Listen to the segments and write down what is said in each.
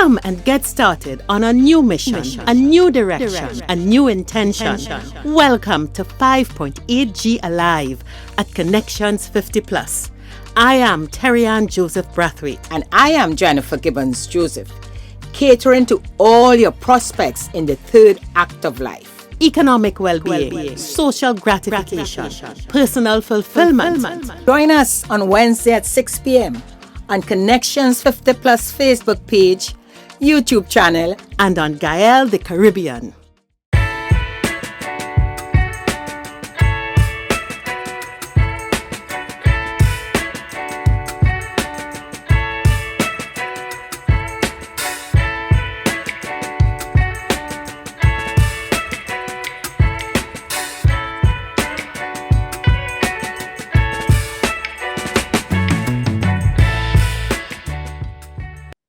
Come and get started on a new mission, a new direction, a new intention. Welcome to 5.8G Alive at Connections 50 Plus. I am Terry-Ann Joseph Brathwaite. And I am Jennifer Gibbons Joseph, catering to all your prospects in the third act of life. Economic well-being, social gratification, personal fulfillment. Join us on Wednesday at 6 p.m. on Connections 50 Plus Facebook page, YouTube channel, and on Gael the Caribbean.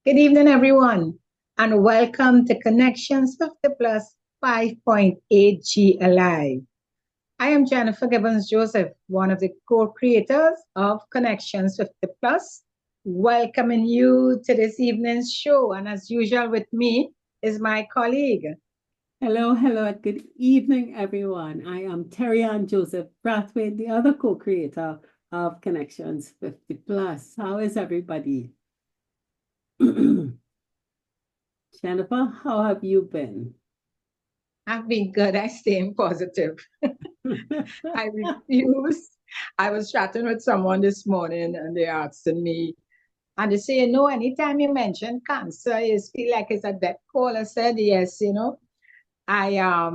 Good evening, everyone, and welcome to Connections 50 Plus 5.8G Alive. I am Jennifer Gibbons Joseph, one of the co-creators of Connections 50 Plus, welcoming you to this evening's show. And as usual with me is my colleague. Hello, good evening, everyone. I am Terry-Ann Joseph Brathwaite, the other co-creator of Connections 50 Plus. How is everybody? Jennifer, how have you been? I've been good. I stay positive. I refuse. I was chatting with someone this morning and they asking me, and they say, anytime you mention cancer, you feel like it's a death call. I said, yes, I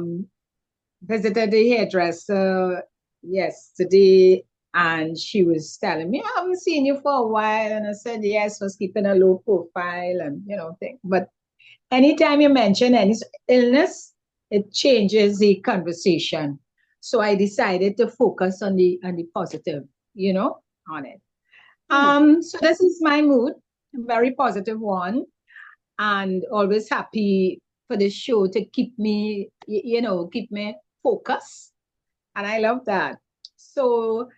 visited the hairdresser yesterday and she was telling me, I haven't seen you for a while. And I said, yes, was keeping a low profile and, thing. But anytime you mention any illness, it changes the conversation. So I decided to focus on the positive, on it. So this is my mood, a very positive one, and always happy for the show to keep me, keep me focused. And I love that. So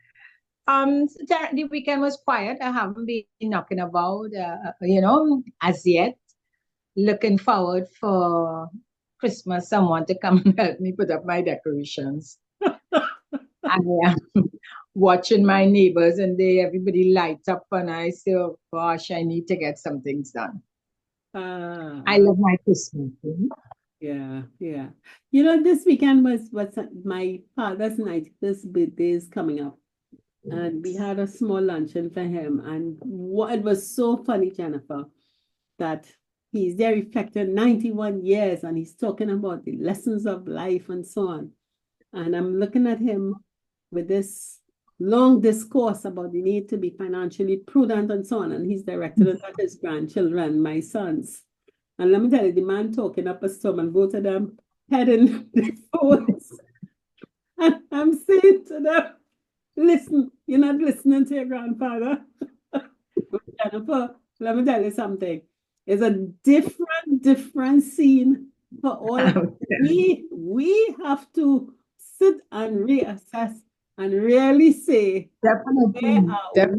the weekend was quiet. I haven't been knocking about, as yet. Looking forward for Christmas, someone to come and help me put up my decorations. I am watching my neighbors and everybody lights up and I say, oh gosh, I need to get some things done. I love my Christmas. Yeah. This weekend was my father's 91st birthday is coming up. And we had a small luncheon for him. And it was so funny, Jennifer, that he's there reflecting 91 years and he's talking about the lessons of life and so on. And I'm looking at him with this long discourse about the need to be financially prudent and so on. And he's directed it at his grandchildren, my sons. And let me tell you, the man talking up a storm and both of them heading the phones. And I'm saying to them, listen, you're not listening to your grandfather. Jennifer, let me tell you something. It's a different scene for all of us. We have to sit and reassess and really say, where are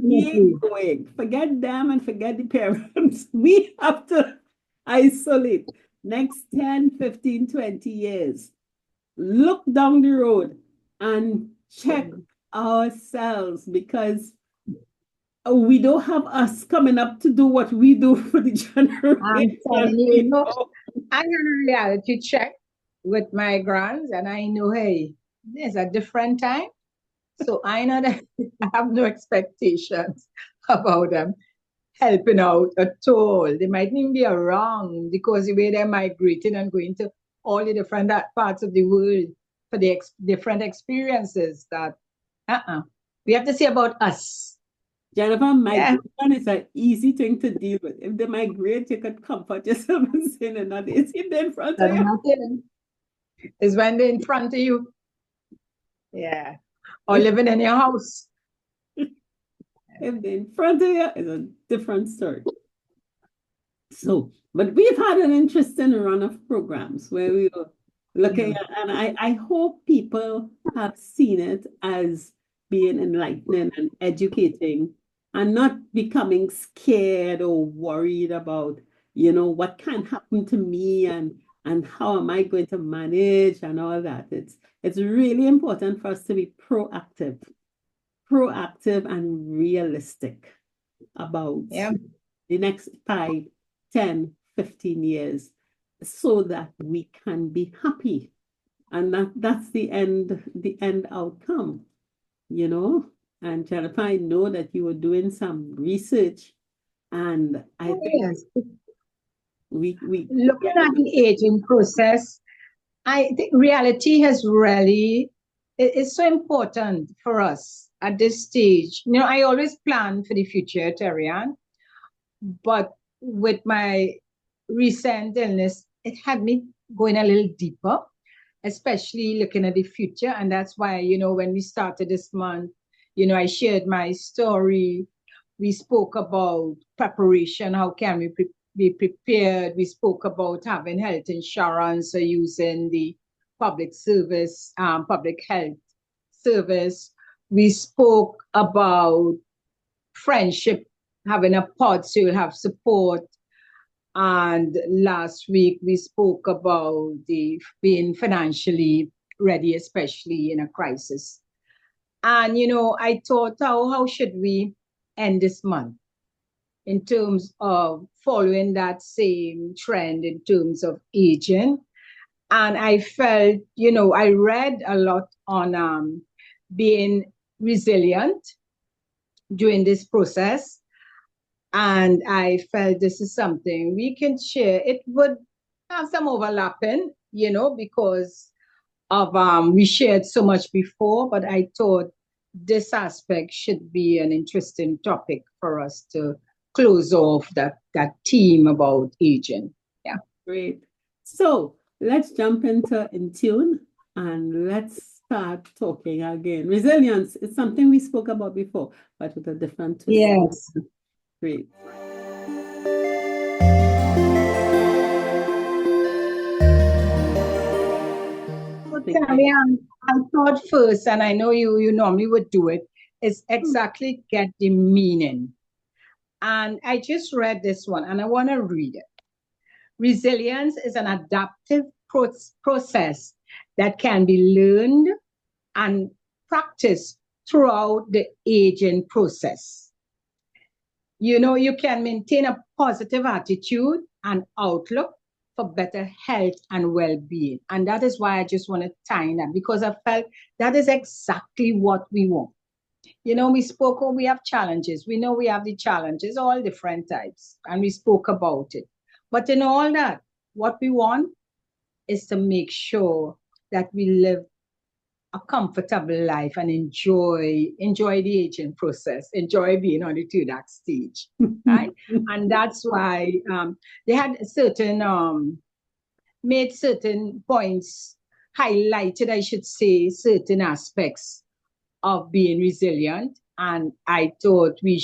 we going? Forget them and forget the parents. We have to isolate next 10, 15, 20 years. Look down the road and check ourselves, because we don't have us coming up to do what we do for the generation. I'm telling you, I'm on a reality check with my grands and I know, hey, there's a different time. So I know that I have no expectations about them helping out at all. They might even be around because the way they're migrating and going to all the different parts of the world for the different experiences that we have to say about us. Jennifer, migration is an easy thing to deal with. If they migrate, you could comfort yourself and say, no, it's in front of you. It's when they're in front of you. Yeah. Or living in your house. If they're in front of you, it's a different story. So, but we've had an interesting run of programs where we were looking at, and I hope people have seen it as being enlightening and educating and not becoming scared or worried about what can happen to me and how am I going to manage and all that. It's really important for us to be proactive and realistic about Yeah. the next 5, 10, 15 years so that we can be happy. And that's the end outcome, And Jennifer, I know that you were doing some research, and I Oh, think yes. we Looking at the aging process, I think reality has really, it's so important for us at this stage. I always plan for the future, Terian, but with my recent illness, it had me going a little deeper, especially looking at the future. And that's why, when we started this month, I shared my story. We spoke about preparation. How can we be prepared? We spoke about having health insurance or using the public health service. We spoke about friendship, having a pod so you'll have support. And last week we spoke about the being financially ready, especially in a crisis. And I thought, how should we end this month in terms of following that same trend in terms of aging? And I felt, I read a lot on being resilient during this process. And I felt this is something we can share. It would have some overlapping, because of we shared so much before, but I thought this aspect should be an interesting topic for us to close off that theme about aging. Yeah. Great. So let's jump into In Tune and let's start talking again. Resilience is something we spoke about before, but with a different twist. Yes. Great. Carrie, I thought first, and I know you normally would do it, is exactly get the meaning. And I just read this one, and I want to read it. Resilience is an adaptive process that can be learned and practiced throughout the aging process. You can maintain a positive attitude and outlook for better health and well-being. And that is why I just want to tie that, because I felt that is exactly what we want. We spoke, we have challenges. We know we have the challenges, all different types, and we spoke about it. But in all that, what we want is to make sure that we live a comfortable life and enjoy the aging process, enjoy being on the TUDAC stage, right? And that's why they had made certain points, highlighted, I should say, certain aspects of being resilient. And I thought I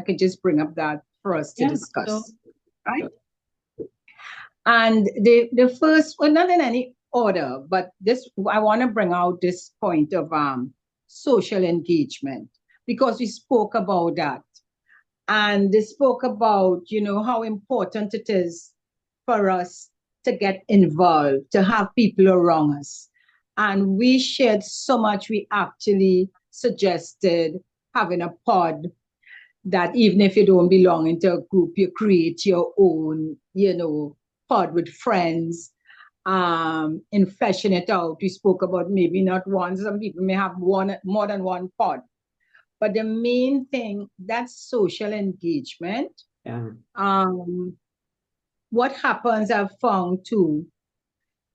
could just bring up that for us to discuss, sure. right? Sure. And the first, well, not in any order, but I want to bring out this point of social engagement, because we spoke about that. And they spoke about, how important it is for us to get involved, to have people around us. And we shared so much. We actually suggested having a pod that even if you don't belong into a group, you create your own, pod with friends, and fashion it out. We spoke about maybe not one. Some people may have more than one pod. But the main thing, that's social engagement. Yeah. What happens, I've found too,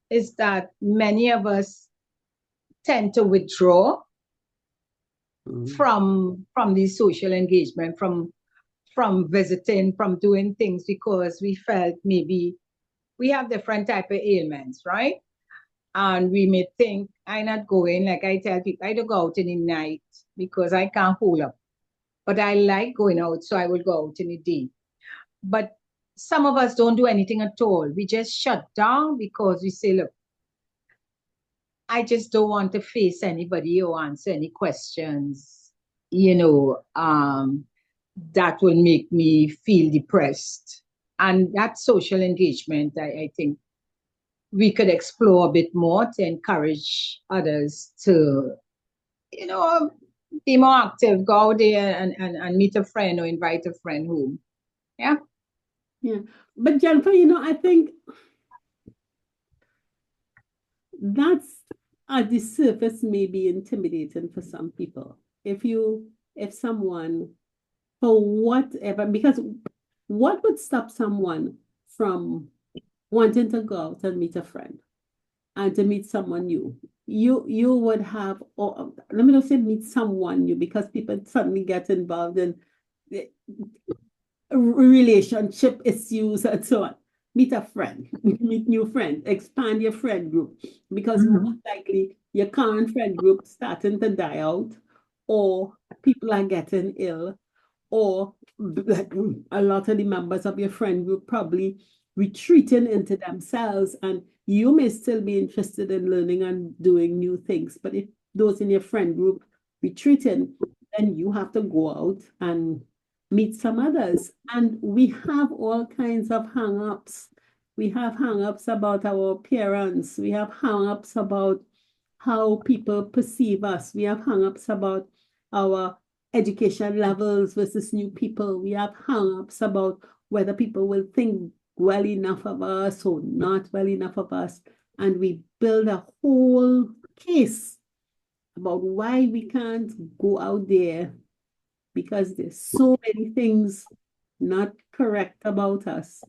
is that many of us tend to withdraw from the social engagement, from visiting, from doing things, because we felt maybe we have different type of ailments, right? And we may think, I'm not going, like I tell people, I don't go out in the night because I can't hold up. But I like going out, so I will go out in the day. But some of us don't do anything at all. We just shut down because we say, look, I just don't want to face anybody or answer any questions, that will make me feel depressed. And that social engagement, I think we could explore a bit more to encourage others to, be more active, go out there and meet a friend or invite a friend home. Yeah. Yeah. But Jennifer, I think that's at the surface may be intimidating for some people. If someone, for whatever, because what would stop someone from wanting to go out and meet a friend and to meet someone new? You would have, or let me not say meet someone new, because people suddenly get involved in relationship issues and so on. Meet a friend, meet new friends, expand your friend group, because most likely your current friend group starting to die out, or people are getting ill, or like a lot of the members of your friend group probably retreating into themselves, and you may still be interested in learning and doing new things. But if those in your friend group retreating, then you have to go out and meet some others. And we have all kinds of hang-ups. We have hang-ups about our appearance. We have hang-ups about how people perceive us. We have hang-ups about our education levels versus new people. We have hang-ups about whether people will think well enough of us or not well enough of us. And we build a whole case about why we can't go out there, because there's so many things not correct about us,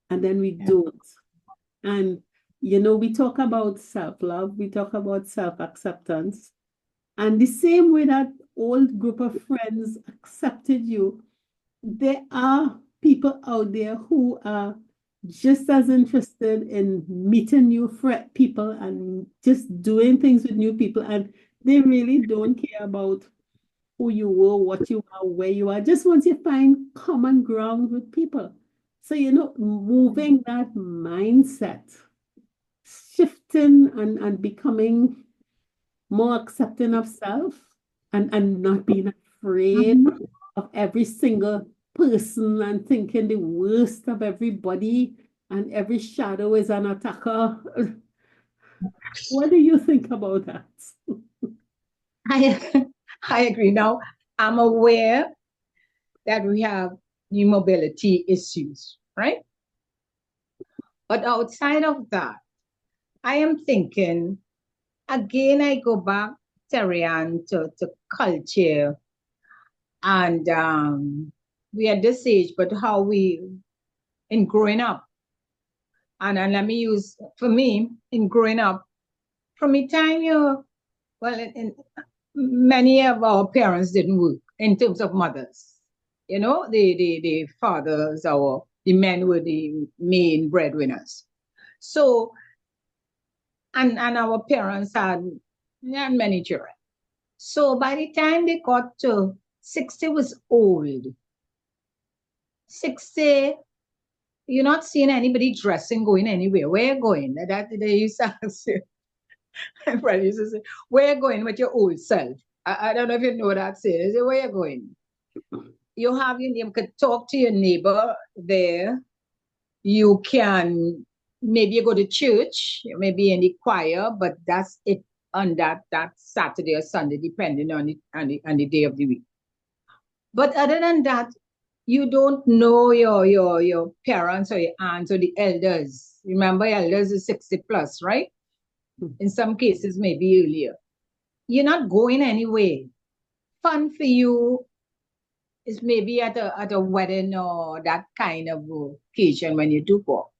and then we don't. And we talk about self-love, we talk about self-acceptance, and the same way that old group of friends accepted you, there are people out there who are just as interested in meeting new people and just doing things with new people, and they really don't care about who you were, what you are, where you are. Just once you find common ground with people. So, moving that mindset, shifting and becoming more accepting of self, and not being afraid of every single person and thinking the worst of everybody and every shadow is an attacker. What do you think about that? I agree. Now, I'm aware that we have new mobility issues, right? But outside of that, I am thinking, again, I go back, Terian, to culture. And we at this age, but how we, in growing up, and let me use, for me, in growing up, from the time many of our parents didn't work in terms of mothers. The fathers or the men were the main breadwinners. So, and our parents had many children. So by the time they got to 60 was old. 60, you're not seeing anybody dressing, going anywhere. Where you going? That they used to say, my brother used to say, where you going with your old self? I don't know if you know that saying. Say, where you going? You could talk to your neighbor there. You can, maybe you go to church, maybe in the choir, but that's it on that Saturday or Sunday, depending on the day of the week. But other than that, you don't know your parents or your aunts or the elders. Remember, elders is 60 plus, right? In some cases, maybe earlier. You're not going anywhere. Fun for you is maybe at a wedding or that kind of occasion when you do go.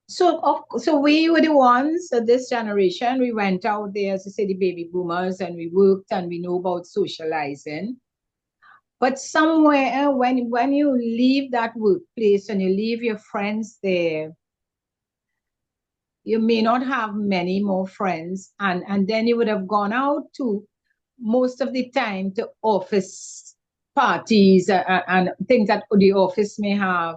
So we were the ones of this generation. We went out there, as I say, the baby boomers, and we worked and we know about socializing. But somewhere when you leave that workplace and you leave your friends there, you may not have many more friends. And then you would have gone out to, most of the time, to office parties and things that the office may have.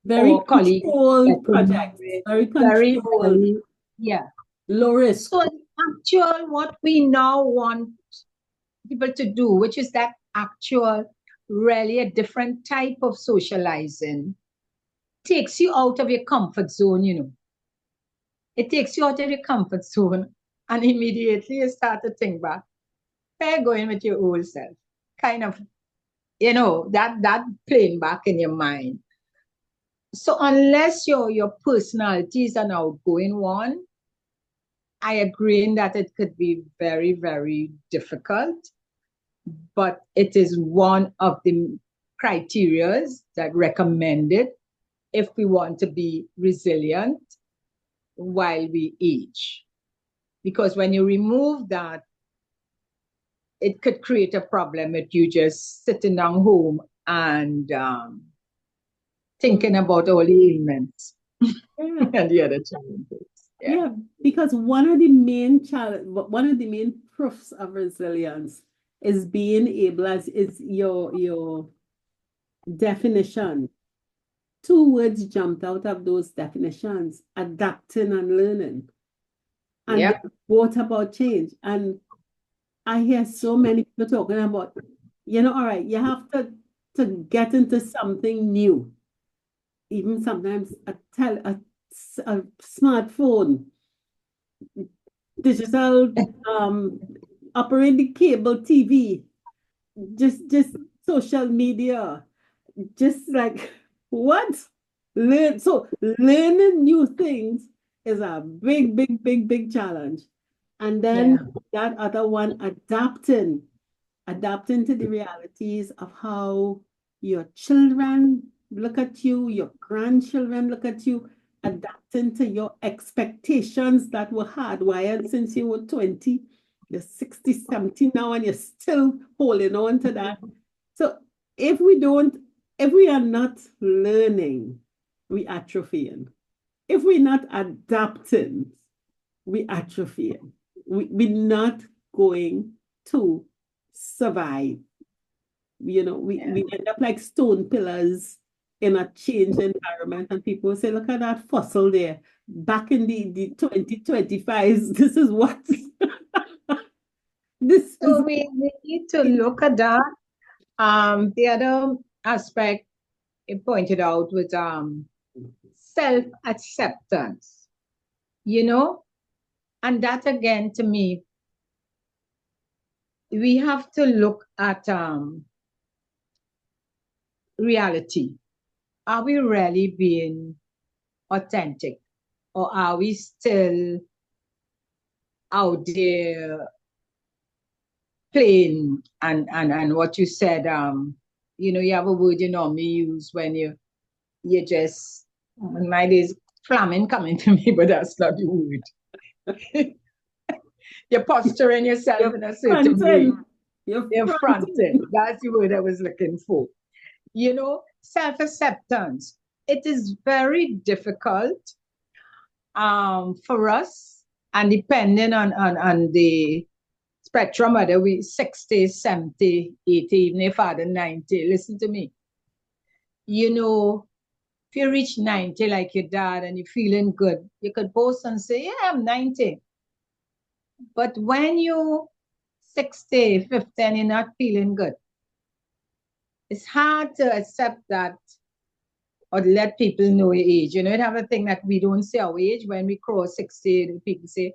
Very colleagues. controlled project. Very controlled. Yeah. Low risk. So actual, what we now want people to do, which is that actual, really a different type of socializing, takes you out of your comfort zone, It takes you out of your comfort zone, and immediately you start to think back, where you going with your old self? Kind of, that playing back in your mind. So unless your personality is an outgoing one, I agree in that it could be very, very difficult, but it is one of the criterias that recommended if we want to be resilient while we age. Because when you remove that, it could create a problem with you just sitting down home and thinking about all the ailments and the other challenges. Yeah, because one of the main proofs of resilience is being able, as is your definition. Two words jumped out of those definitions: adapting and learning. And Yep. they're both about change. And I hear so many people talking about, all right, you have to get into something new. Even sometimes a smartphone, digital, operating cable TV, just social media, just like what? Learning new things is a big, big, big, big challenge. And then that other one, adapting to the realities of how your children look at you, your grandchildren look at you, adapting to your expectations that were hardwired since you were 20, you're 60, 70 now, and you're still holding on to that. So if we are not learning, we atrophying. If we're not adapting, we atrophying. We're not going to survive. We end up like stone pillars in a changed environment, and people say, look at that fossil there. Back in the 2025s, this is what this So is. we need to look at that. The other aspect it pointed out was self-acceptance, and that again, to me, we have to look at reality. Are we really being authentic, or are we still out there playing? And what you said, you have a word you normally use when you just, in my days, flamming coming to me, but that's not the word. You're posturing yourself in a certain way. You're fronting. That's the word I was looking for. Self-acceptance. It is very difficult for us, and depending on the spectrum, whether we 60, 70, 80, even if I'm 90, listen to me. If you reach 90 like your dad and you're feeling good, you could boast and say, yeah, I'm 90. But when you're 60, 50 and you're not feeling good, it's hard to accept that or let people know your age. It have a thing that we don't say our age. When we cross 60, people say,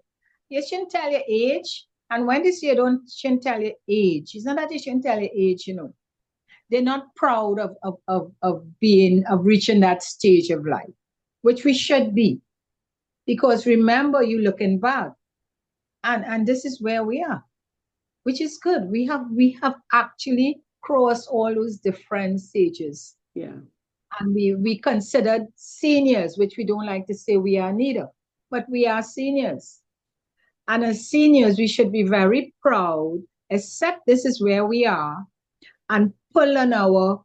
you shouldn't tell your age. And when they say you shouldn't tell your age, it's not that you shouldn't tell your age, They're not proud of reaching that stage of life, which we should be. Because remember, you're looking back, and this is where we are, which is good. We have actually crossed all those different stages. Yeah. And we considered seniors, which we don't like to say we are neither, but we are seniors. And as seniors, we should be very proud, accept this is where we are, and pull on our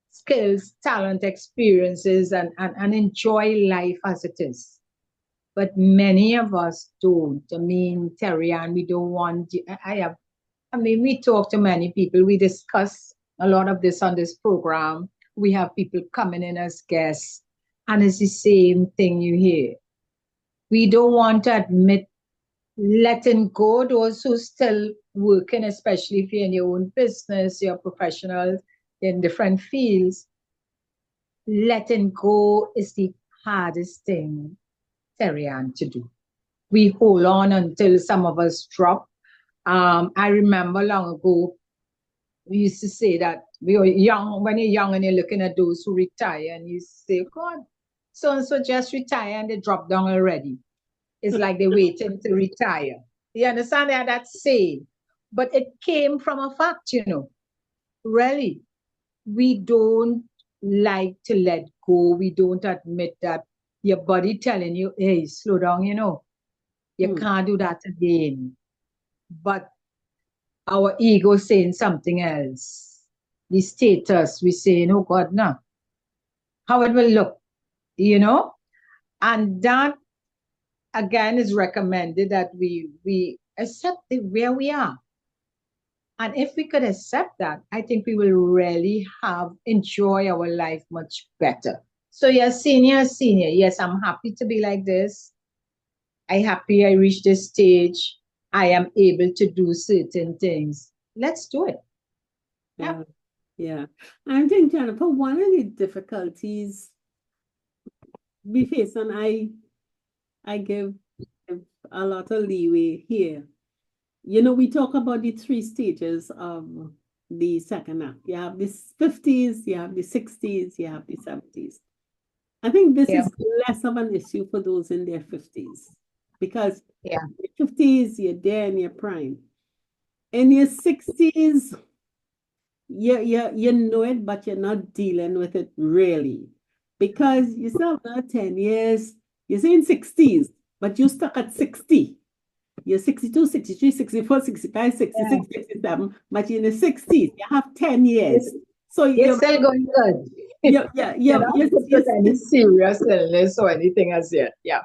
skills, talent, experiences, and enjoy life as it is. But many of us don't. Terry, and we don't want, we talk to many people. We discuss a lot of this on this program. We have people coming in as guests, and it's the same thing you hear. We don't want to admit letting go those who still working, especially if you're in your own business, you're professionals in different fields. letting go is the hardest thing, Terry-Ann, to do. We hold on until some of us drop. I remember long ago, we used to say that we were young, when you're young and you're looking at those who retire, and you say, God, so and so just retire and they drop down already. It's like they're waiting to retire. You understand that? That's saying. But it came from a fact, Really, we don't like to let go. We don't admit that your body telling you, hey, slow down, You can't do that again. But our ego saying something else. The status, we saying, oh God, no. How it will look, And that, again, is recommended that we accept where we are. And if we could accept that, I think we will really enjoy our life much better. So yes, senior. Yes, I'm happy to be like this. I'm happy I reached this stage. I am able to do certain things. Let's do it. Yeah. I think, Jennifer, one of the difficulties we face, and I give a lot of leeway here. We talk about the 3 stages of the second act. You have the 50s, you have the 60s, you have the 70s. I think this is less of an issue for those in their 50s, because in your 50s, you're there in your prime. In your 60s, you know it, but you're not dealing with it really, because you still have another 10 years. You're saying 60s, but you're stuck at 60. You're 62, 63, 64, 65, 66, 67, but you're in the 60s. You have 10 years. So you're still going good. You're any serious illness or anything as yet. Yeah.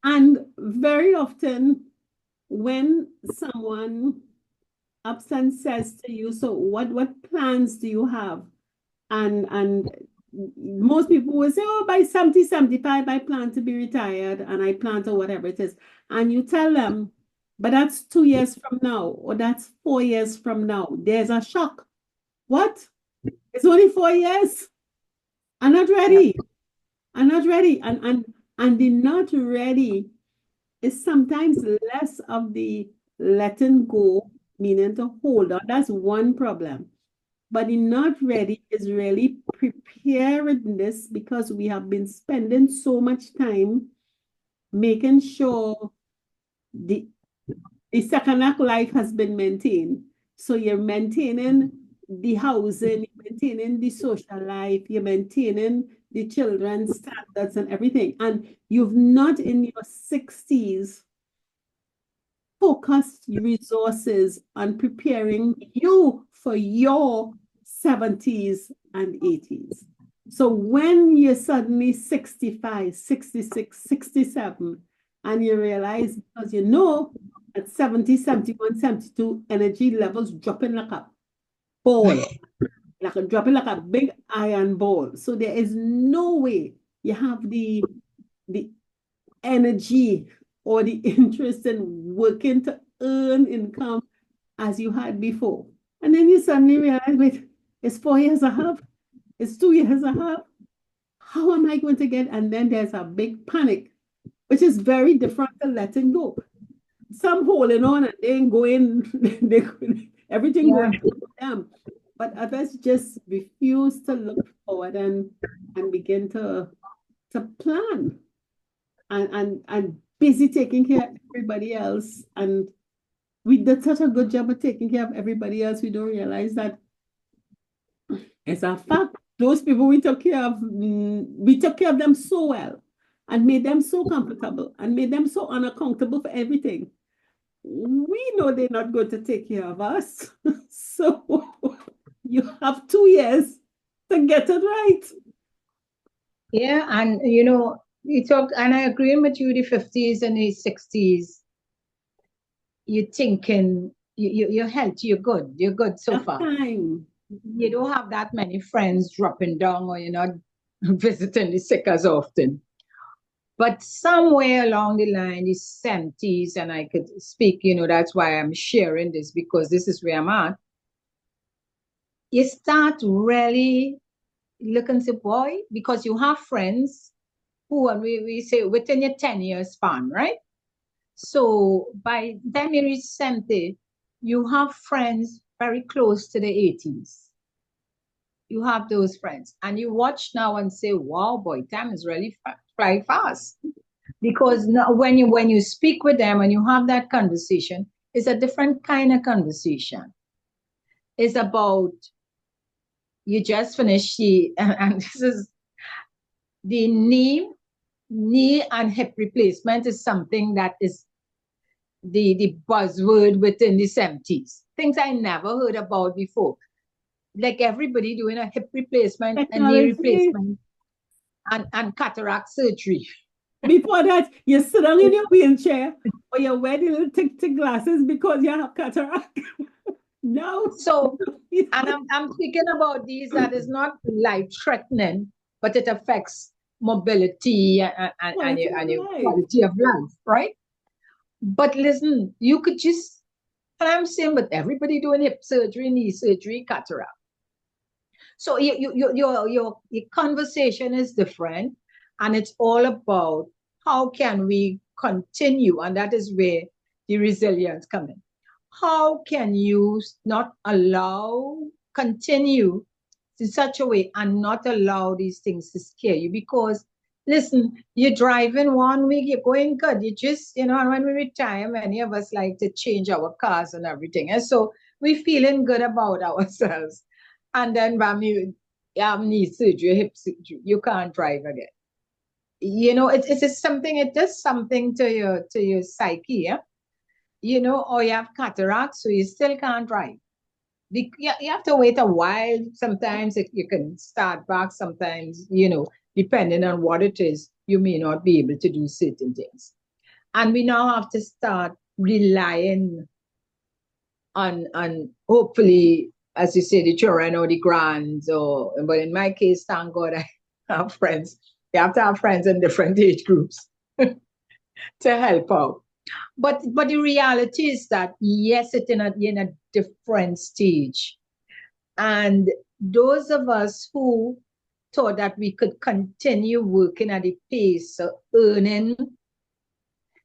And very often when someone ups and says to you, so what plans do you have? And most people will say, oh, by 70, 75, I plan to be retired and I plan to whatever it is. And you tell them, but that's 2 years from now, or that's 4 years from now. There's a shock. What? It's only 4 years? I'm not ready. I'm not ready. And the not ready is sometimes less of the letting go, meaning to hold on. That's one problem. But the not ready is really preparedness, because we have been spending so much time making sure the second act life has been maintained. So you're maintaining the housing, you're maintaining the social life, you're maintaining the children's standards and everything. And you've not in your 60s focused resources on preparing you for your 70s and 80s. So when you're suddenly 65, 66, 67, and you realize, because at 70, 71, 72, energy levels dropping like a ball, dropping like a big iron ball. So there is no way you have the energy or the interest in working to earn income as you had before. And then you suddenly realize, wait, it's 4 years a half, it's 2 years a half. How am I going to get? And then there's a big panic, which is very different to letting go. Some holding on and they ain't going, everything going for them. But others just refuse to look forward and begin to plan and busy taking care of everybody else. And we did such a good job of taking care of everybody else, we don't realize that it's a fact. Those people we took care of them so well and made them so comfortable and made them so unaccountable for everything. We know they're not going to take care of us. So you have 2 years to get it right. Yeah, and we talk, and I agree with you, the 50s and the 60s, you're thinking, you're healthy, you're good so far. Time. You don't have that many friends dropping down, or you're not visiting the sick as often. But somewhere along the line, the 70s, and I could speak, that's why I'm sharing this, because this is where I'm at. You start really look and say, boy, because you have friends who, and we say within your 10-year span, right? So by the time you reach 70, you have friends very close to the 80s. You have those friends. And you watch now and say, wow, boy, time is really flying fast. Because now when you speak with them and you have that conversation, it's a different kind of conversation. It's about you just finished and this is the knee and hip replacement is something that is the buzzword within the 70s. Things I never heard about before. Like everybody doing a hip replacement and knee replacement and cataract surgery. Before that, you sit down in your wheelchair or you wear the little tick glasses because you have cataract. No. So, and I'm thinking about these that is not life-threatening, but it affects mobility and your quality of life, right? But listen, you could just, and I'm saying, but everybody doing hip surgery, knee surgery, cataract. So your conversation is different, and it's all about how can we continue, and that is where the resilience comes in. How can you not continue in such a way and not allow these things to scare you? Because listen, you're driving 1 week, you're going good. You just, and when we retire, many of us like to change our cars and everything. And so we're feeling good about ourselves. And then, bam, you have knee surgery, hip surgery, you can't drive again. It does something to your psyche, yeah? Or you have cataracts, so you still can't drive. You have to wait a while. Sometimes you can start back. Sometimes, depending on what it is, you may not be able to do certain things. And we now have to start relying on hopefully, as you say, the children or the grands, but in my case, thank God I have friends. You have to have friends in different age groups to help out. But the reality is that, yes, it's in a different stage. And those of us who thought that we could continue working at the pace of earning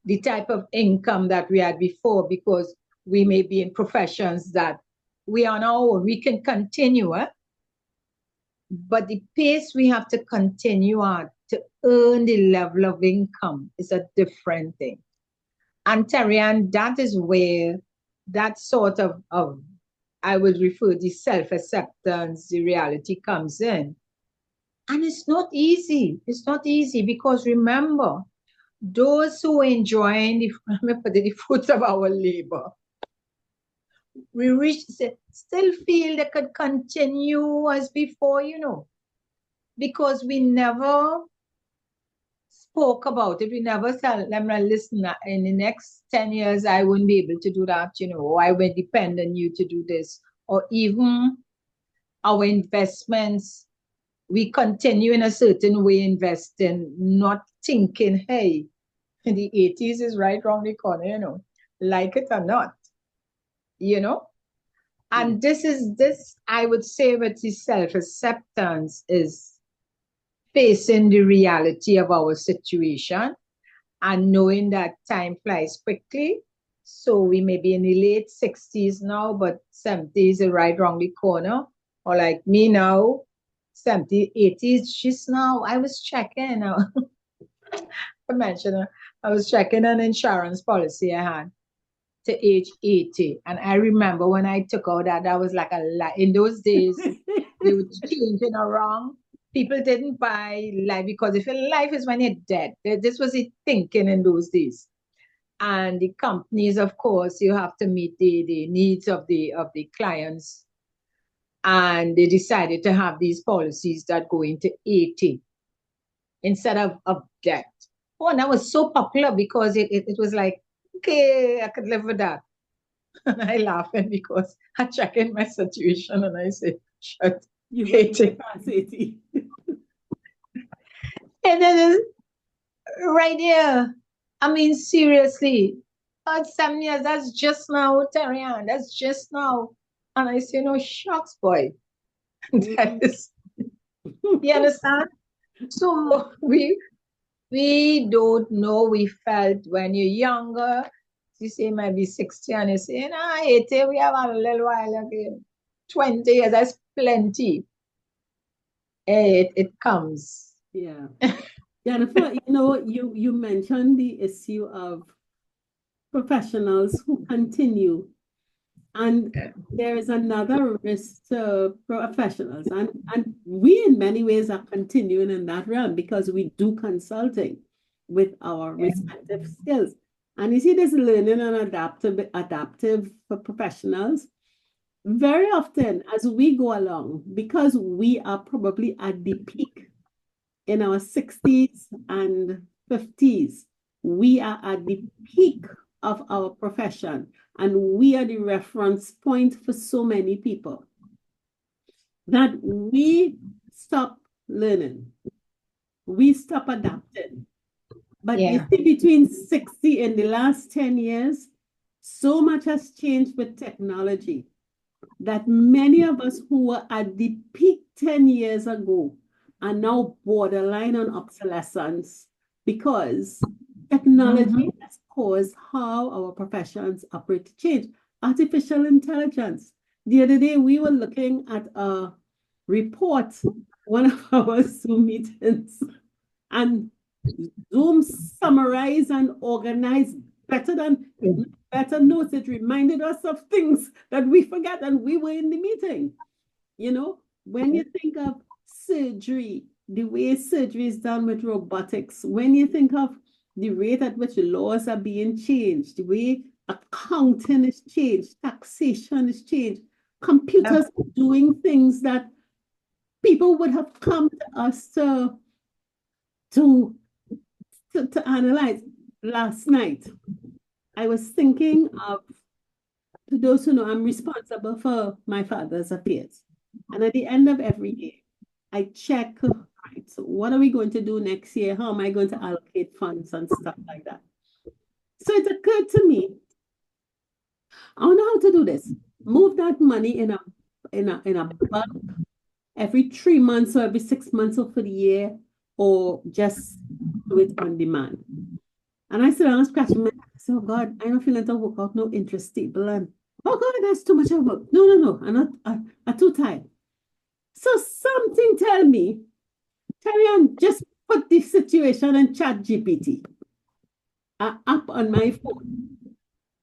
the type of income that we had before, because we may be in professions that we are on our own, we can continue, but the pace we have to continue at to earn the level of income is a different thing. And Terry-Ann, that is where that sort of I would refer the self-acceptance, the reality comes in. And it's not easy. It's not easy because remember, those who are enjoying the fruits of our labor, still feel they could continue as before, because we never spoke about it. We never said, let me listen, in the next 10 years, I wouldn't be able to do that, or I will depend on you to do this. Or even our investments, we continue in a certain way investing, not thinking, hey, the 80s is right around the corner, like it or not, And this, I would say, with the self-acceptance is facing the reality of our situation and knowing that time flies quickly. So we may be in the late 60s now, but 70s are right around the corner. Or like me now, 70s, 80s, just now. I was checking. I was checking an insurance policy I had to age 80. And I remember when I took out that was like a lot. In those days, they were changing around. People didn't buy life because if your life is when you're dead. This was the thinking in those days. And the companies, of course, you have to meet the needs of the clients. And they decided to have these policies that go into 80 instead of death. Oh, and that was so popular because it was like, okay, I could live with that. And I laughing because I check in my situation and I say, shut. You 80. 80. And then right here, I mean, seriously, 7 years, that's just now, Terry-Ann, that's just now. And I say, no, shucks, boy. That is, You understand? So we don't know. We felt when you're younger, you say maybe 60 and you say, nah, 80, we have a little while again. 20 years, that's plenty. It comes. Yeah. Jennifer, you mentioned the issue of professionals who continue. And there is another risk to professionals. And we, in many ways, are continuing in that realm because we do consulting with our respective skills. And you see, this learning and adaptive for professionals. Very often, as we go along, because we are probably at the peak in our 60s and 50s, we are at the peak of our profession, and we are the reference point for so many people that we stop learning, we stop adapting. But you see, between 60 in the last 10 years, so much has changed with technology that many of us who were at the peak 10 years ago are now borderline on obsolescence because technology has caused how our professions operate to change. Artificial intelligence. The other day, we were looking at a report, one of our Zoom meetings, and Zoom summarized and organized better notes. It reminded us of things that we forgot and we were in the meeting. When you think of surgery, the way surgery is done with robotics, when you think of the rate at which laws are being changed, the way accounting is changed, taxation is changed, computers are doing things that people would have come to us to analyze. Last night, I was thinking of, to those who know, I'm responsible for my father's affairs. And at the end of every year, I check, right, so what are we going to do next year? How am I going to allocate funds and stuff like that? So it occurred to me, I don't know how to do this. Move that money in a bulk every 3 months or every 6 months or for the year, or just do it on demand. And I said, I'm scratching my head. I said, oh God, I don't feel like to work out no interest table. And oh God, that's too much of work. No. I'm too tired. So something tell me, Terry, just put this situation in ChatGPT up on my phone.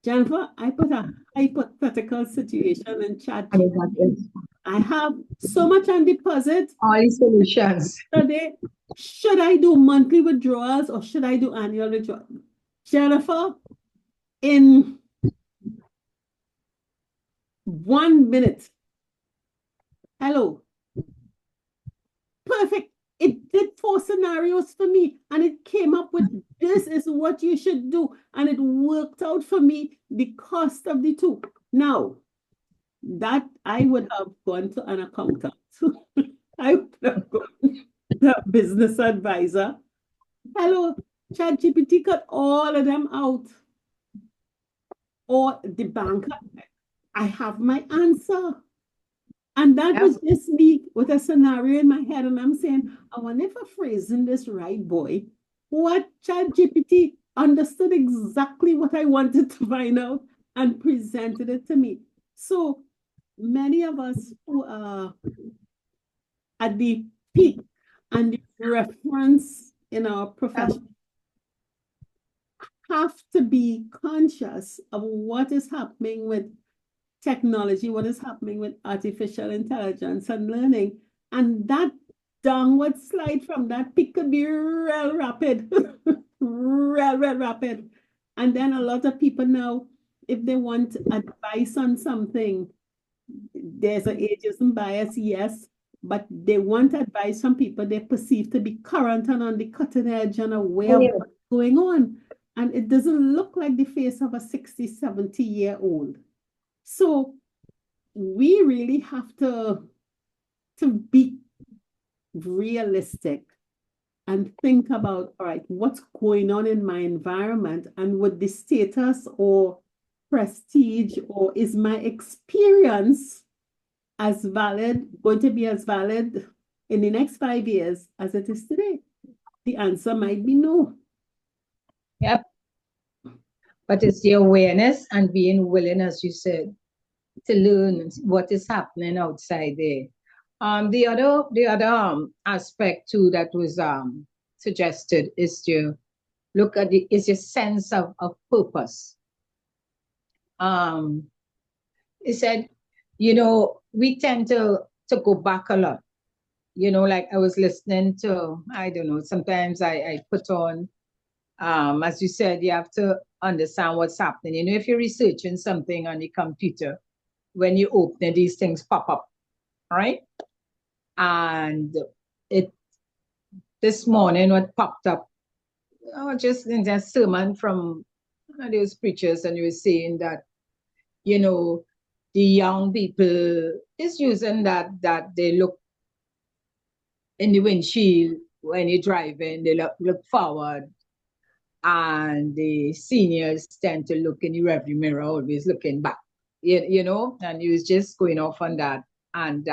Jennifer, I put a hypothetical situation in ChatGPT. I have so much on deposit. All solutions. Today, should I do monthly withdrawals or should I do annual withdrawals? Jennifer, in 1 minute. Hello. Perfect. It did 4 scenarios for me and it came up with this is what you should do. And it worked out for me the cost of the 2. Now, that I would have gone to an accountant. I would have gone to a business advisor. Hello, ChatGPT cut all of them out. Or the banker. I have my answer. And that was just me with a scenario in my head. And I'm saying, I wonder if I'm phrasing this right, boy. What ChatGPT understood exactly what I wanted to find out and presented it to me. So many of us who are at the peak and the reference in our profession have to be conscious of what is happening with technology, what is happening with artificial intelligence and learning. And that downward slide from that peak could be real rapid, real rapid. And then a lot of people now, if they want advice on something, there's an ageism bias, yes, but they want advice from people they perceive to be current and on the cutting edge and aware of what's going on. And it doesn't look like the face of a 60, 70-year-old. So we really have to be realistic and think about, all right, what's going on in my environment, and would the status or prestige or is my experience going to be as valid in the next 5 years as it is today? The answer might be no. Yep. But it's the awareness and being willing, as you said, to learn what is happening outside there. The other aspect too that was suggested is to look at is your sense of purpose. He said, we tend to go back a lot. Like I was listening to, I don't know, sometimes I put on, as you said, you have to understand what's happening. If you're researching something on the computer, when you open it, these things pop up, right? And this morning, what popped up, just in a sermon from one of those preachers, and he was saying that, the young people is using that they look in the windshield when you're driving, they look forward. And the seniors tend to look in the rearview mirror, always looking back, and he was just going off on that. And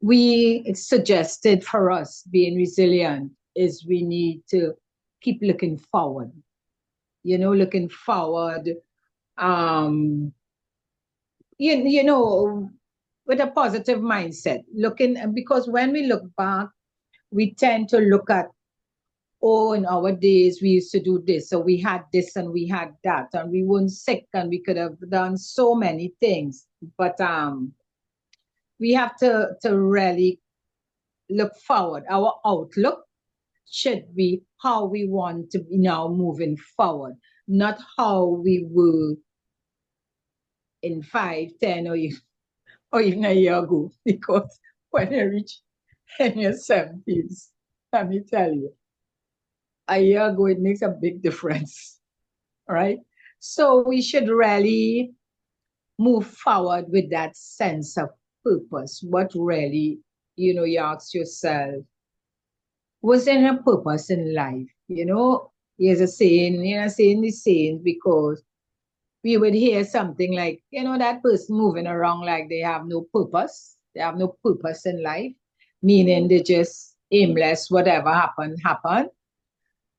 it's suggested for us being resilient is we need to keep looking forward, looking forward, with a positive mindset, because when we look back, we tend to look at, in our days, we used to do this, so we had this and we had that, and we weren't sick and we could have done so many things. But we have to really look forward. Our outlook should be how we want to be now moving forward, not how we were in 5, 10, or even a year ago. Because when you reach in your 70s, let me tell you, a year ago, it makes a big difference, right? So we should really move forward with that sense of purpose. What really, you ask yourself, was there a purpose in life? There's a saying, saying these sayings because we would hear something like, that person moving around like they have no purpose. They have no purpose in life, meaning they're just aimless, whatever happened.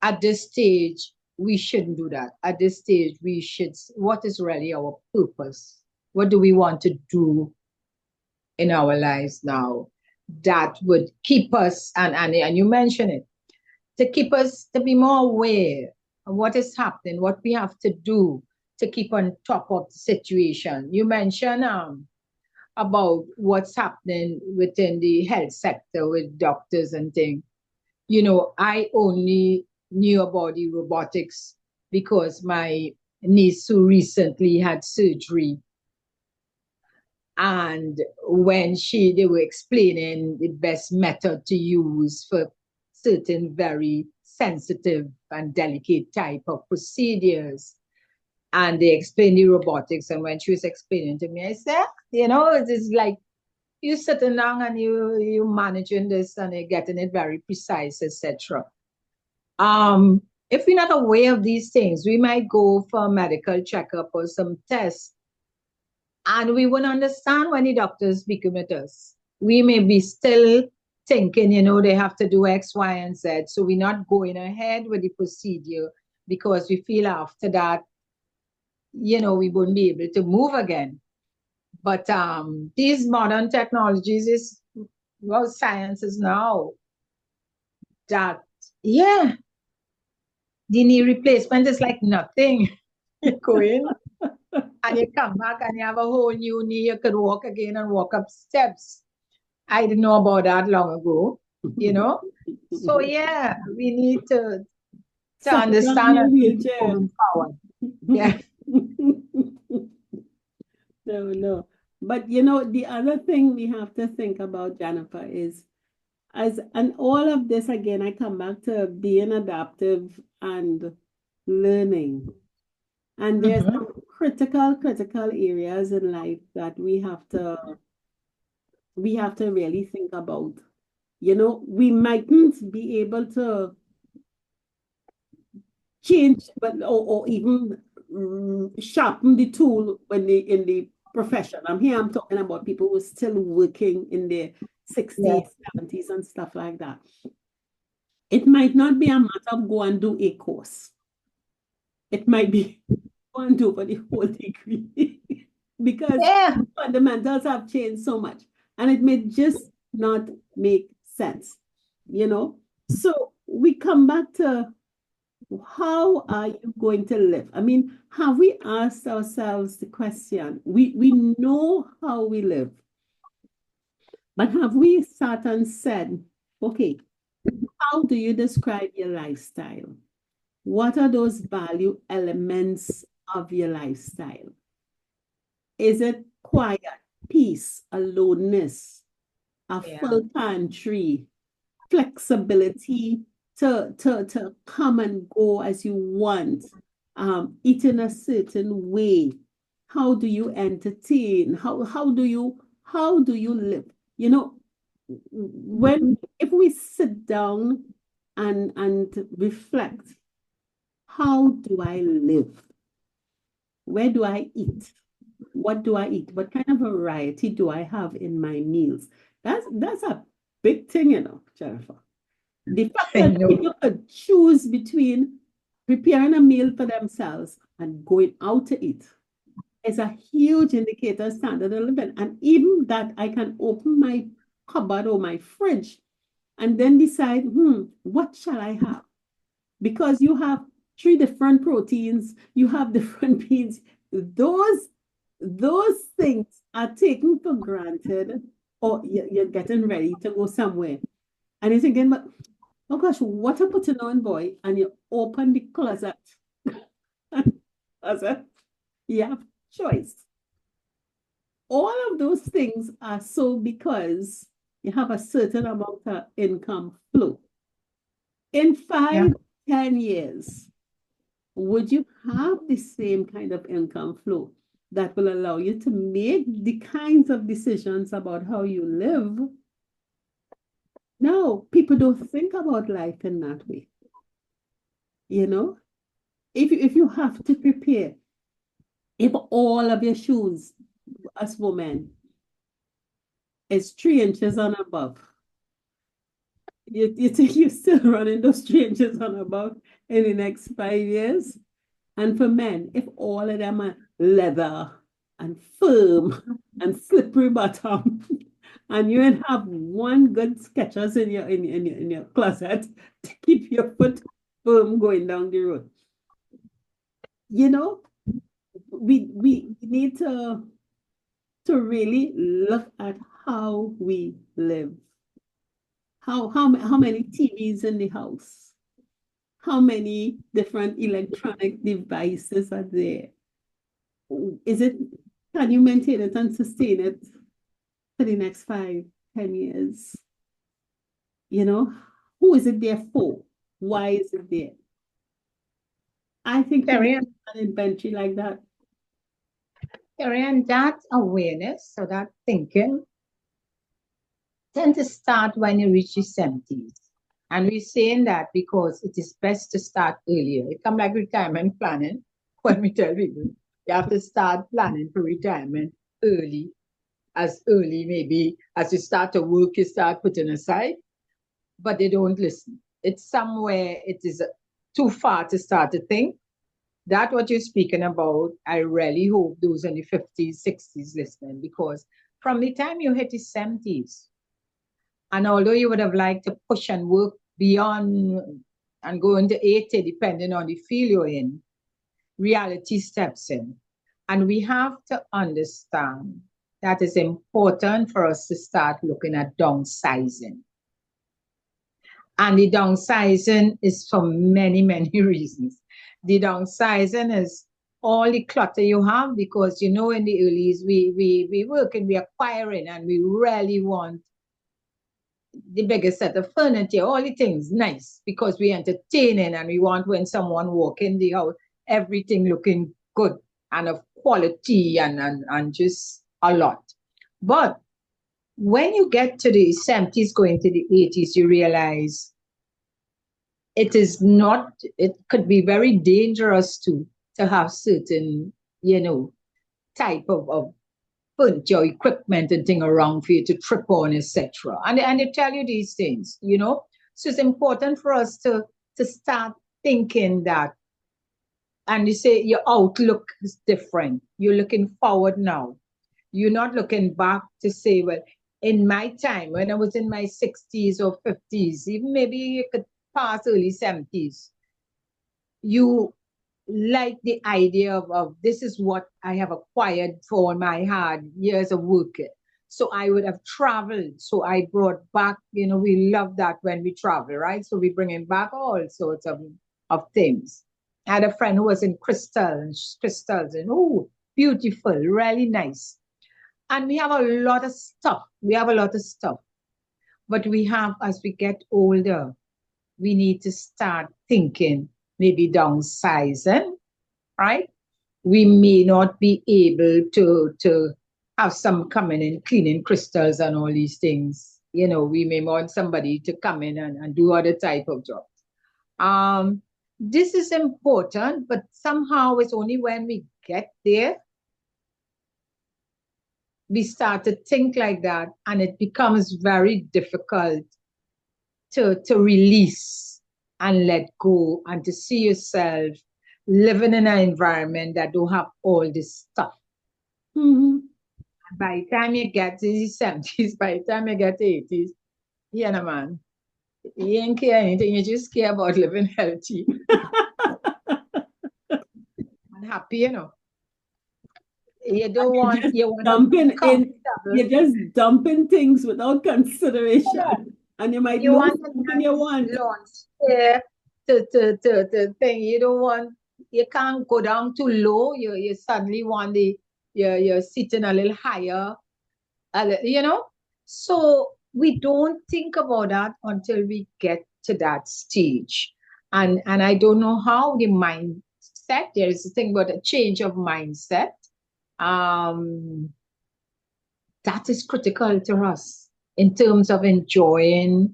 At this stage, we shouldn't do that. At this stage, what is really our purpose? What do we want to do in our lives now that would keep us, and you mentioned it, to keep us to be more aware of what is happening, what we have to do to keep on top of the situation. You mentioned about what's happening within the health sector with doctors and things. I only knew about the robotics because my niece who recently had surgery, and when they were explaining the best method to use for certain very sensitive and delicate type of procedures, and they explained the robotics, and when she was explaining to me, I said, it's like you sitting down and you managing this and you're getting it very precise, etc. If we're not aware of these things, we might go for a medical checkup or some tests, and we won't understand when the doctors speaking with us. We may be still thinking, they have to do X, Y, and Z. So we're not going ahead with the procedure because we feel after that, we won't be able to move again. But these modern technologies is, science is now that, the knee replacement is like nothing. You go in and you come back and you have a whole new knee. You could walk again and walk up steps. I didn't know about that long ago, So we need to understand and moving forward. Yeah. No. But the other thing we have to think about, Jennifer, is and all of this again, I come back to being adaptive and learning. And there's some critical areas in life that we have to really think about. We mightn't be able to change, but or even sharpen the tool in the profession. I'm talking about people who are still working in their 60s, 70s, and stuff like that. It might not be a matter of go and do a course. It might be go and do for the whole degree because Yeah. fundamentals have changed so much and it may just not make sense, you know? So we come back to how are you going to live? I mean, have we asked ourselves the question? We know how we live, but have we sat and said, okay, how do you describe your lifestyle? What are those value elements of your lifestyle? Is it quiet, peace, aloneness, a full pantry, flexibility to come and go as you want, eat in a certain way? How do you entertain? How do you live? You know, if we sit down and reflect, how do I live? Where do I eat? What do I eat? What kind of variety do I have in my meals? That's a big thing, you know, Jennifer. The fact that people could choose between preparing a meal for themselves and going out to eat is a huge indicator of standard of living. And even that, I can open my cupboard or my fridge and then decide, what shall I have? Because you have 3 different proteins, you have different beans. Those things are taken for granted, or you're getting ready to go somewhere. And you're thinking, but oh gosh, what a putting on, boy. And you open the closet. You have choice. All of those things are so because you have a certain amount of income flow. In 5, 10 years, would you have the same kind of income flow that will allow you to make the kinds of decisions about how you live? No, people don't think about life in that way. You know, if you have to prepare, if all of your shoes as women is 3 inches and above, you think you're still running those 3 inches and above in the next 5 years? And for men, if all of them are leather and firm and slippery bottom, and you ain't have one good Skechers in your closet to keep your foot firm going down the road. You know, we need to really look at how we live. How many TVs in the house? How many different electronic devices are there? Can you maintain it and sustain it for the next 5, 10 years? You know, who is it there for? Why is it there? I think an inventory like that. And that awareness, so that thinking, tend to start when you reach your 70s. And we're saying that because it is best to start earlier. It comes like retirement planning when we tell people you have to start planning for retirement early maybe as you start to work, you start putting aside, but they don't listen. It's somewhere, it is too far to start to think. That what you're speaking about, I really hope those in the 50s, 60s listening, because from the time you hit the 70s, and although you would have liked to push and work beyond and go into 80, depending on the field you're in, reality steps in. And we have to understand that it's important for us to start looking at downsizing. And the downsizing is for many, many reasons. The downsizing is all the clutter you have, because, you know, in the earlies, we work and we acquiring, and we really want the biggest set of furniture, all the things nice, because we entertaining and we want when someone walk in the house, everything looking good and of quality and just a lot. But when you get to the 70s, going to the 80s, you realize it could be very dangerous to have certain, you know, type of furniture, equipment, and thing around for you to trip on, etc. And they tell you these things, you know. So it's important for us to start thinking that, and you say your outlook is different. You're looking forward now. You're not looking back to say, well, in my time, when I was in my 60s or 50s, even maybe you could pass early 70s, you like the idea of this is what I have acquired for my hard years of work. So I would have traveled. So I brought back, you know, we love that when we travel, right? So we bringing back all sorts of things. I had a friend who was in crystals, and oh, beautiful, really nice. And we have a lot of stuff. We have a lot of stuff. But we have, as we get older, we need to start thinking maybe downsizing, right? We may not be able to have some coming in cleaning crystals and all these things. You know, we may want somebody to come in and do other type of jobs. This is important, but somehow it's only when we get there we start to think like that, and it becomes very difficult to release and let go and to see yourself living in an environment that don't have all this stuff. Mm-hmm. By the time you get to the 70s, by the time you get to 80s, yeah, no, man, you ain't care anything. You just care about living healthy and happy, you know. You don't want, you want dumping in, comfortable. you're just dumping things without consideration. Yeah. And you might You lose want a something you want. launch chair to thing. You don't want, you can't go down too low. You suddenly want you're sitting a little higher, you know. So we don't think about that until we get to that stage. And I don't know how the mindset, there is a thing about a change of mindset. That is critical to us in terms of enjoying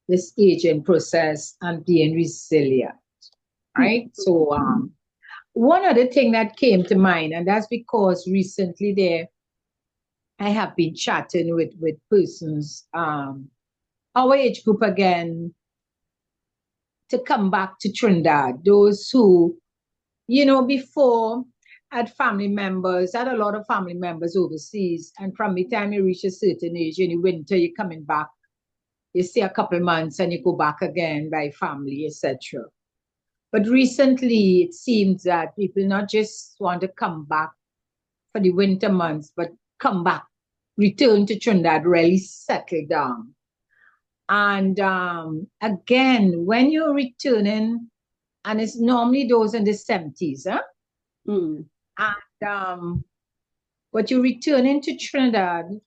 this aging process and being resilient, right? So one other thing that came to mind, and that's because recently I have been chatting with persons, our age group again, to come back to Trinidad, those who, you know, before had family members, had a lot of family members overseas, and from the time you reach a certain age in the winter, you're coming back, you stay a couple months and you go back again by family, etc. But recently, it seems that people not just want to come back for the winter months, but come back, return to Trinidad, really settle down. And again, when you're returning, and it's normally those in the 70s, huh? Mm. And but you're returning to Trinidad,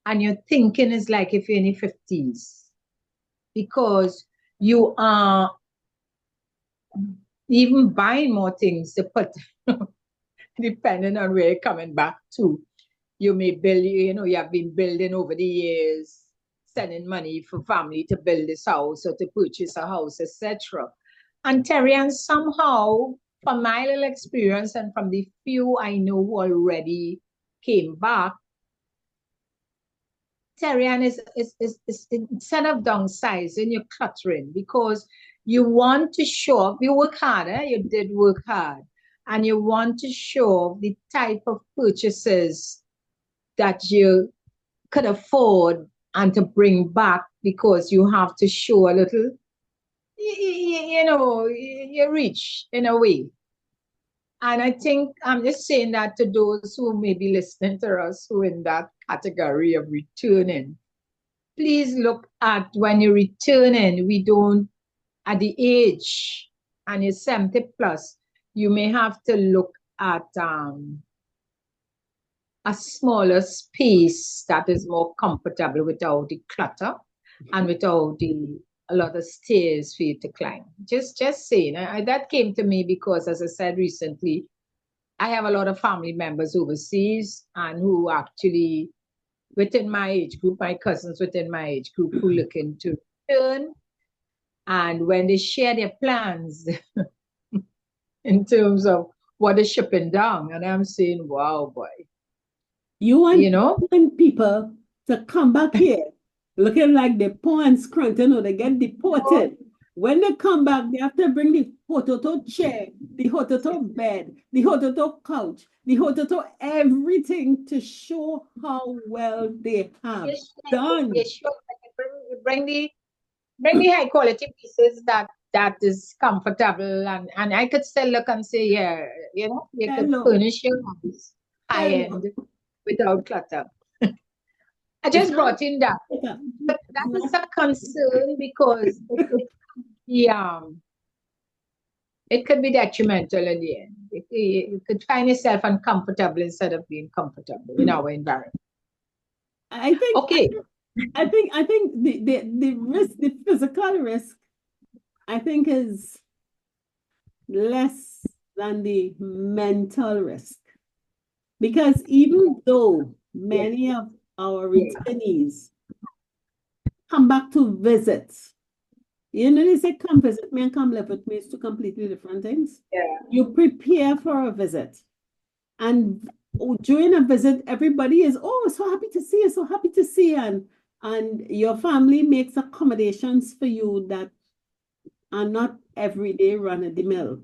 and your thinking is like if you're in the 50s, because you are even buying more things to put, depending on where you're coming back to. You may build, you know, you have been building over the years, sending money for family to build this house or to purchase a house, etc. And Terry, and somehow, from my little experience and from the few I know who already came back, Terrian is instead of downsizing, you're cluttering because you want to show off. You work hard, you did work hard, and you want to show off the type of purchases that you could afford and to bring back because you have to show a little, you know, you're rich in a way. And I think I'm just saying that to those who may be listening to us who are in that category of returning. Please look at when you're returning, we don't, at the age, and you're 70 plus, you may have to look at a smaller space that is more comfortable without the clutter and without a lot of stairs for you to climb. Just saying, that came to me because, as I said recently, I have a lot of family members overseas and who actually, within my age group, my cousins within my age group who looking to return. And when they share their plans in terms of what is shipping down, and I'm saying, wow, boy, You you know? want people to come back here looking like the poor and scranton or they get deported. When they come back, they have to bring the hototo chair, the hototo bed, the hototo couch, the hototo everything to show how well they have done. You should bring the high quality pieces that is comfortable, and I could still look and say, yeah, you know, you could Hello. furnish your house high Hello. end without clutter. I It's just not brought in that. clutter. But that is a concern because it could be detrimental in the end. You could find yourself uncomfortable instead of being comfortable in our environment. I think Okay. I think the risk, the physical risk, I think is less than the mental risk. Because even though many of our returnees come back to visit, you know, they say, come visit me and come live with me. It's two completely different things. Yeah. You prepare for a visit. And during a visit, everybody is, oh, so happy to see you, so happy to see you. And your family makes accommodations for you that are not everyday run of the mill.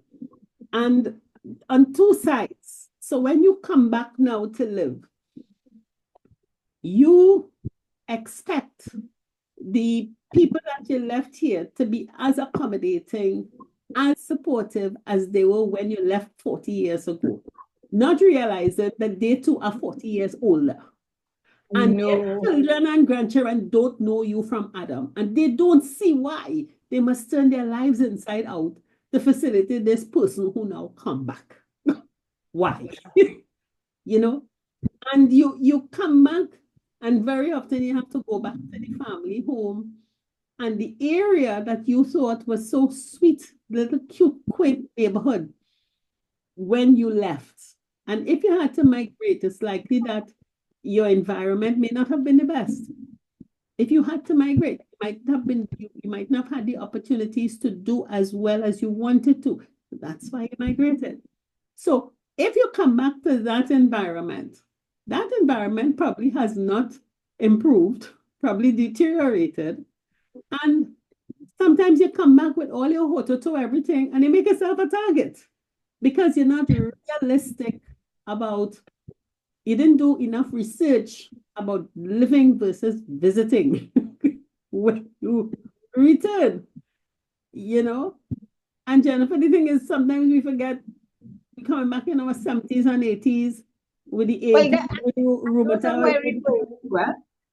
And on two sides. So when you come back now to live, you expect the people that you left here to be as accommodating, as supportive as they were when you left 40 years ago. Not realizing that they too are 40 years older. And their children and grandchildren don't know you from Adam. And they don't see why they must turn their lives inside out to facilitate this person who now come back. Why? You know? And you come back, and very often you have to go back to the family home. And the area that you thought was so sweet, little cute, quaint neighborhood, when you left. And if you had to migrate, it's likely that your environment may not have been the best. If you had to migrate, you might not have had the opportunities to do as well as you wanted to. That's why you migrated. So if you come back to that environment probably has not improved, probably deteriorated. And sometimes you come back with all your hototo, everything, and you make yourself a target because you're not realistic about, you didn't do enough research about living versus visiting when you return, you know? And Jennifer, the thing is, sometimes we forget we're coming back in our 70s and 80s with the age, Those are where we go.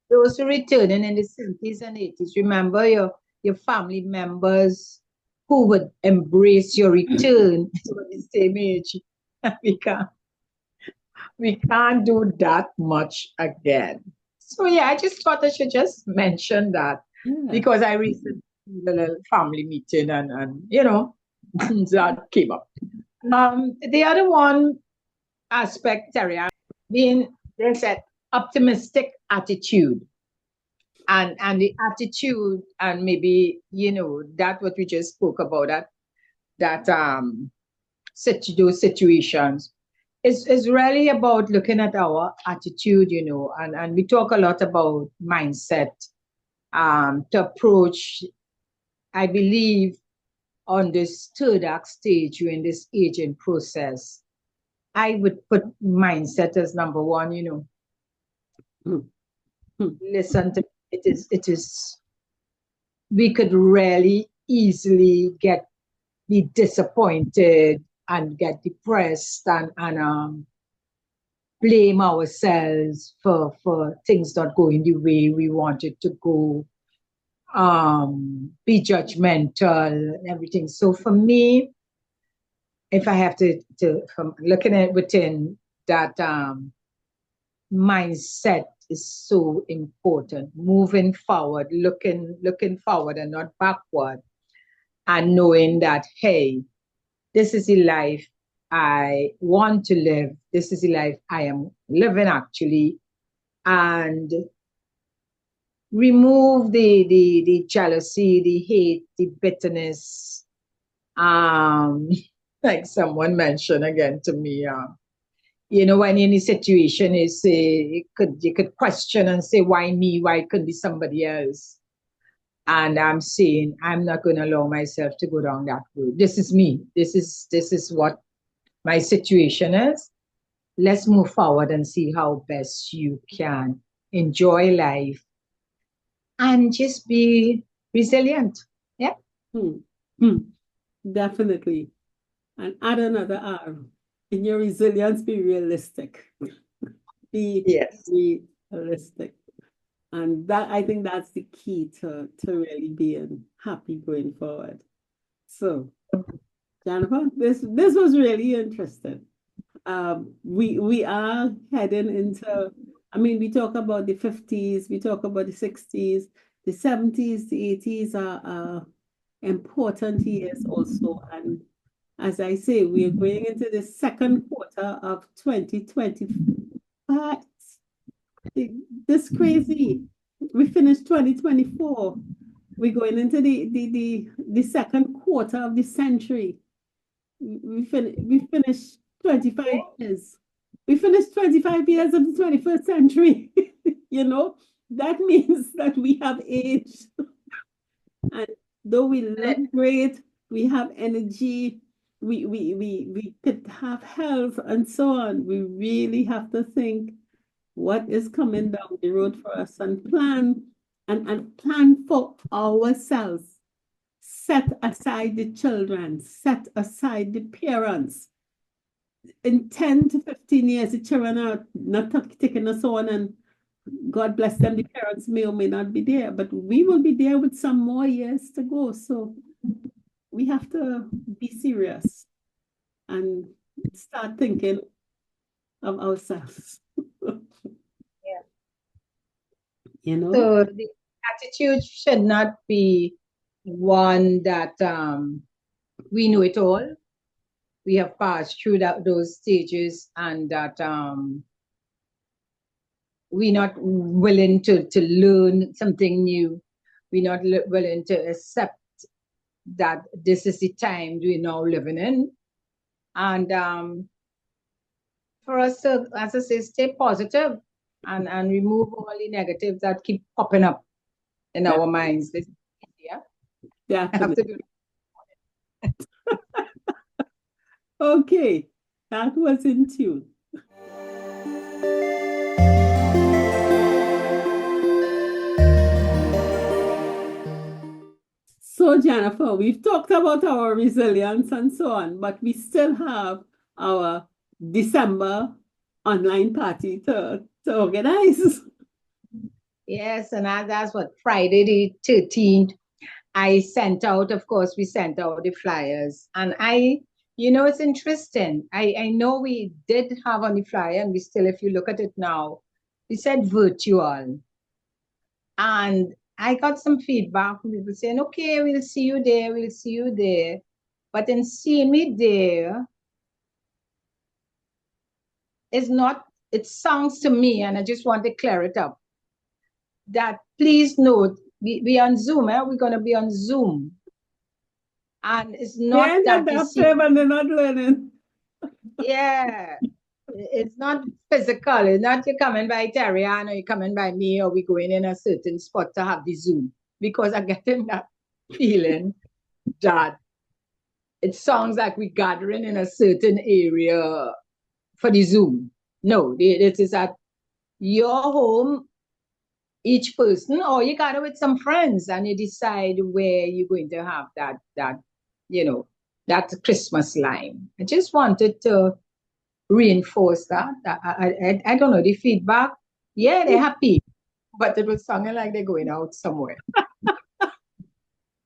Those who returning in the 70s and 80s. Remember your family members who would embrace your return to the same age. We can't do that much again. So yeah, I just thought I should just mention that because I recently had a little family meeting and you know that came up. The other one aspect, Terry, being there's that optimistic attitude and the attitude and maybe you know that what we just spoke about those situations is really about looking at our attitude, you know, and we talk a lot about mindset to approach, I believe, on this third act stage during this aging process. I would put mindset as number one, you know. Listen to it is we could really easily be disappointed and get depressed and blame ourselves for things not going the way we want it to go, be judgmental and everything. So for me, if I have to from looking at within that mindset is so important. Moving forward, looking forward and not backward, and knowing that hey, this is the life I want to live. This is the life I am living actually, and remove the jealousy, the hate, the bitterness. Like someone mentioned again to me, you know, when you're in a situation, you could question and say, why me? Why it couldn't be somebody else? And I'm saying, I'm not going to allow myself to go down that road. This is me. This is what my situation is. Let's move forward and see how best you can enjoy life and just be resilient. Yeah. Hmm. Hmm. Definitely. And add another R. In your resilience, be realistic. Be Yes. realistic. And that, I think that's the key to really being happy going forward. So, Jennifer, this was really interesting. We are heading into, I mean, we talk about the 50s, we talk about the 60s, the 70s, the 80s are important years also. And as I say, we are going into the second quarter of 2025. This crazy. We finished 2024. We're going into the second quarter of the century. We finished 25 years. We finished 25 years of the 21st century. You know, that means that we have aged. And though we look great, we have energy, we could have health and so on. We really have to think what is coming down the road for us and plan and plan for ourselves. Set aside the children, set aside the parents. In 10 to 15 years, the children are not taking us on, and God bless them, the parents may or may not be there, but we will be there with some more years to go. So we have to be serious and start thinking of ourselves. Yeah. You know? So the attitude should not be one that we know it all. We have passed through those stages, and that we're not willing to learn something new. We're not willing to accept that this is the time we're now living in. And for us to, as I say, stay positive and remove all the negatives that keep popping up in our minds. Yeah. I have to do Okay, that was in tune. So, Jennifer, we've talked about our resilience and so on, but we still have our December online party to organize. Yes, and that's what Friday the 13th. I sent out, of course, we sent out the flyers. And it's interesting. I know we did have on the flyer, and we still, if you look at it now, we said virtual. And I got some feedback from people saying, okay, we'll see you there, we'll see you there. But in seeing me there, it sounds to me, and I just want to clear it up, that please note, we on Zoom, we're going to be on Zoom. And it's not that and they're not learning. Yeah. It's not physical. It's not you coming by Terrian or you coming by me or we going in a certain spot to have the Zoom. Because I'm getting that feeling that it sounds like we're gathering in a certain area for the Zoom. No, it is at your home, each person, or you gather with some friends and you decide where you're going to have that Christmas line. I just wanted to reinforce that. I don't know, the feedback, yeah, they're happy, but it was sounding like they're going out somewhere.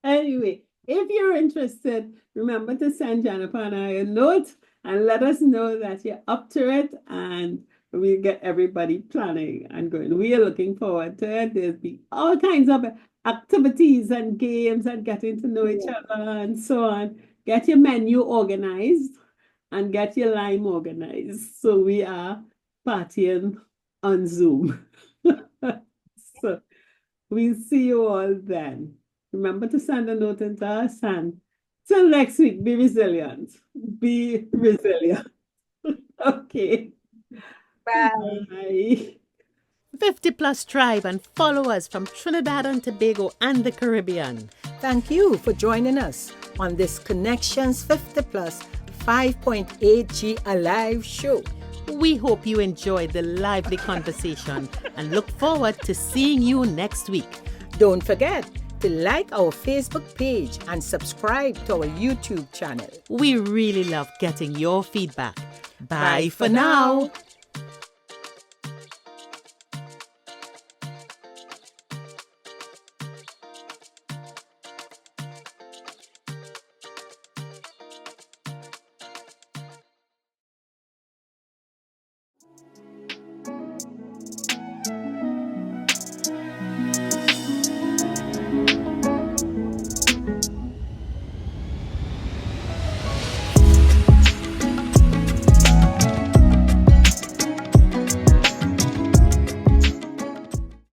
Anyway, if you're interested, remember to send Jennifer and I a note and let us know that you're up to it, and we'll get everybody planning and going. We are looking forward to it. There'll be all kinds of activities and games and getting to know each other and so on. Get your menu organized and get your lime organized. So we are partying on Zoom. So we'll see you all then. Remember to send a note into us, and till next week, be resilient. Be resilient. Okay. Bye. Bye. 50 Plus Tribe and follow us from Trinidad and Tobago and the Caribbean. Thank you for joining us on this Connections 50 Plus 5.8G Alive show. We hope you enjoyed the lively conversation and look forward to seeing you next week. Don't forget to like our Facebook page and subscribe to our YouTube channel. We really love getting your feedback. Bye for now.